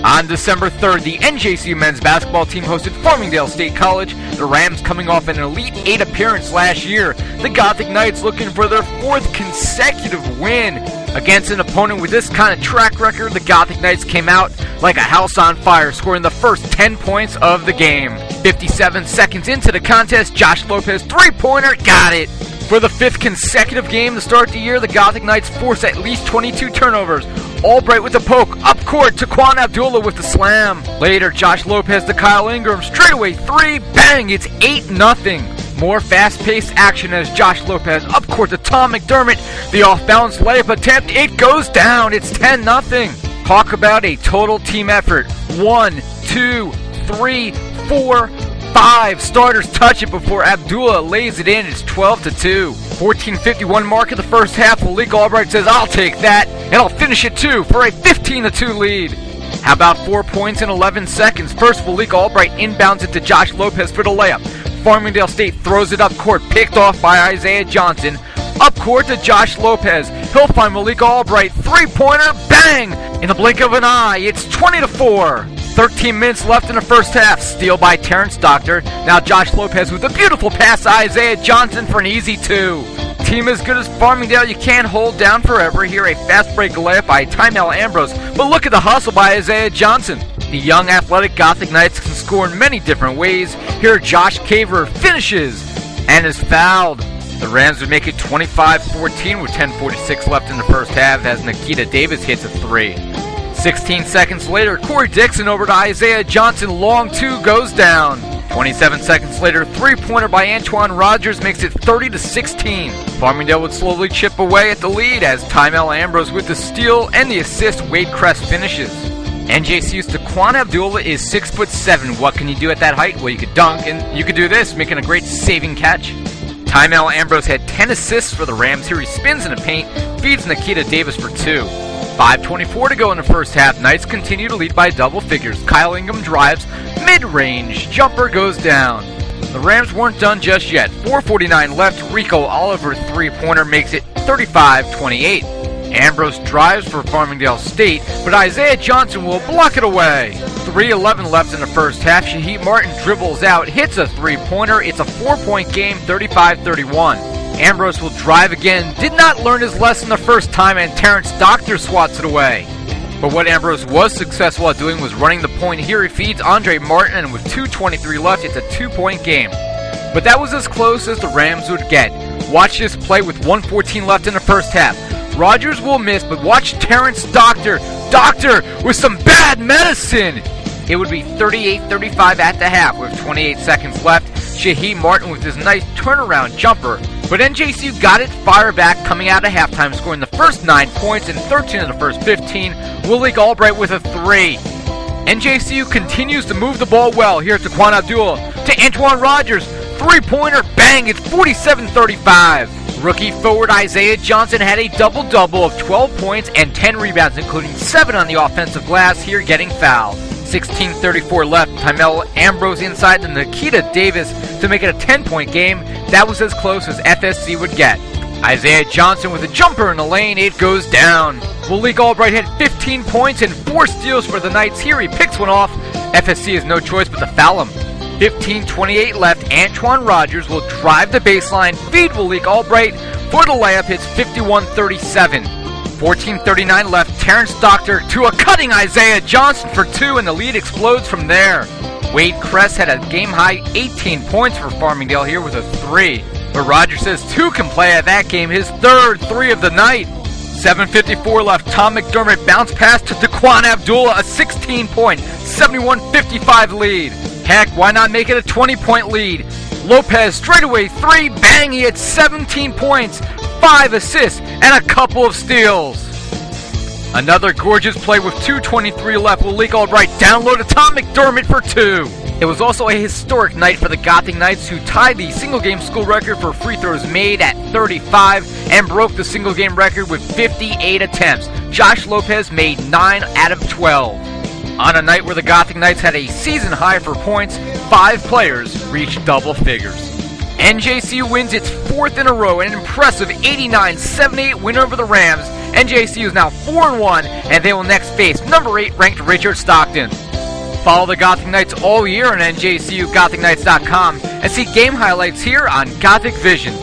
On December 3rd, the NJCU men's basketball team hosted Farmingdale State College. The Rams, coming off an Elite 8 appearance last year, the Gothic Knights looking for their 4th consecutive win. Against an opponent with this kind of track record, the Gothic Knights came out like a house on fire, scoring the first 10 points of the game. 57 seconds into the contest, Josh Lopez three-pointer, got it. For the 5th consecutive game to start the year, the Gothic Knights forced at least 22 turnovers. Albright with the poke, up court, Taquan Abdullah with the slam. Later, Josh Lopez to Kyle Ingram, straightaway 3, bang, it's 8-0. More fast-paced action as Josh Lopez up court to Tom McDermott. The off-balance layup attempt, it goes down, it's 10-0. Talk about a total team effort. 1, 2, 3, 4, 5 starters touch it before Abdullah lays it in. It's 12-2. 14:51 mark of the first half. Malik Albright says, I'll take that, and I'll finish it too for a 15-2 lead. How about 4 points in 11 seconds? First, Malik Albright inbounds it to Josh Lopez for the layup. Farmingdale State throws it up court, picked off by Isaiah Johnson. Up court to Josh Lopez. He'll find Malik Albright. Three-pointer, bang! In the blink of an eye, it's 20-4. 13 minutes left in the first half. Steal by Terrence Doctor. Now Josh Lopez with a beautiful pass to Isaiah Johnson for an easy 2. Team as good as Farmingdale, you can't hold down forever. Here a fast break layup by Tymel Ambrose. But look at the hustle by Isaiah Johnson. The young athletic Gothic Knights can score in many different ways. Here Josh Caver finishes and is fouled. The Rams would make it 25-14 with 10:46 left in the first half as Nikita Davis hits a 3. 16 seconds later, Corey Dixon over to Isaiah Johnson. Long 2 goes down. 27 seconds later, three-pointer by Antoine Rogers makes it 30-16. Farmingdale would slowly chip away at the lead as Tymel Ambrose with the steal and the assist. Wade Kress finishes. NJCU's Taquan Abdullah is 6'7". What can you do at that height? Well, you could dunk, and you could do this, making a great saving catch. Tymel Ambrose had 10 assists for the Rams. Here he spins in the paint, feeds Nikita Davis for 2. 5:24 to go in the first half. Knights continue to lead by double figures. Kyle Ingram drives, mid-range, jumper goes down. The Rams weren't done just yet. 4:49 left. Rico Oliver three-pointer makes it 35-28. Ambrose drives for Farmingdale State, but Isaiah Johnson will block it away. 3:11 left in the first half. Shaheed Martin dribbles out, hits a three-pointer. It's a 4-point game, 35-31. Ambrose will drive again. Did not learn his lesson the first time, and Terrence Doctor swats it away. But what Ambrose was successful at doing was running the point. Here he feeds Andre Martin, and with 2:23 left, it's a 2-point game. But that was as close as the Rams would get. Watch this play with 1:14 left in the first half. Rogers will miss, but watch Terrence Doctor. Doctor with some bad medicine. It would be 38-35 at the half with 28 seconds left. Shaheed Martin with his nice turnaround jumper. But NJCU got it fire back coming out of halftime, scoring the first 9 points and 13 of the first 15. Malik Albright with a 3. NJCU continues to move the ball well. Here to Taquan Abdullah to Antoine Rogers. Three-pointer, bang, it's 47-35. Rookie forward Isaiah Johnson had a double-double of 12 points and 10 rebounds, including 7 on the offensive glass, here getting fouled. 16:34 left. Tymel Ambrose inside to Nikita Davis to make it a 10-point game. That was as close as FSC would get. Isaiah Johnson with a jumper in the lane. It goes down. Malik Albright had 15 points and 4 steals for the Knights. Here he picks one off. FSC has no choice but to foul him. 15:28 left. Antoine Rogers will drive the baseline, feed Malik Albright for the layup. It's 51-37. 14:39 left. Terrence Doctor to a cutting Isaiah Johnson for 2, and the lead explodes from there. Wade Kress had a game-high 18 points for Farmingdale here with a 3. But Rogers says 2 can play at that game, his 3rd 3 of the night. 7:54 left. Tom McDermott bounce pass to Taquan Abdullah, a 16-point, 71-55 lead. Heck, why not make it a 20-point lead? Lopez straightaway 3, bang, he had 17 points, 5 assists, and a couple of steals. Another gorgeous play with 2:23 left. Malik Albright down low to Tom McDermott for 2. It was also a historic night for the Gothic Knights, who tied the single-game school record for free throws made at 35 and broke the single-game record with 58 attempts. Josh Lopez made 9 out of 12. On a night where the Gothic Knights had a season high for points, 5 players reached double figures. NJCU wins its 4th in a row, an impressive 89-78 win over the Rams. NJCU is now 4-1, and they will next face number 8 ranked Richard Stockton. Follow the Gothic Knights all year on NJCUGothicKnights.com and see game highlights here on Gothic Vision.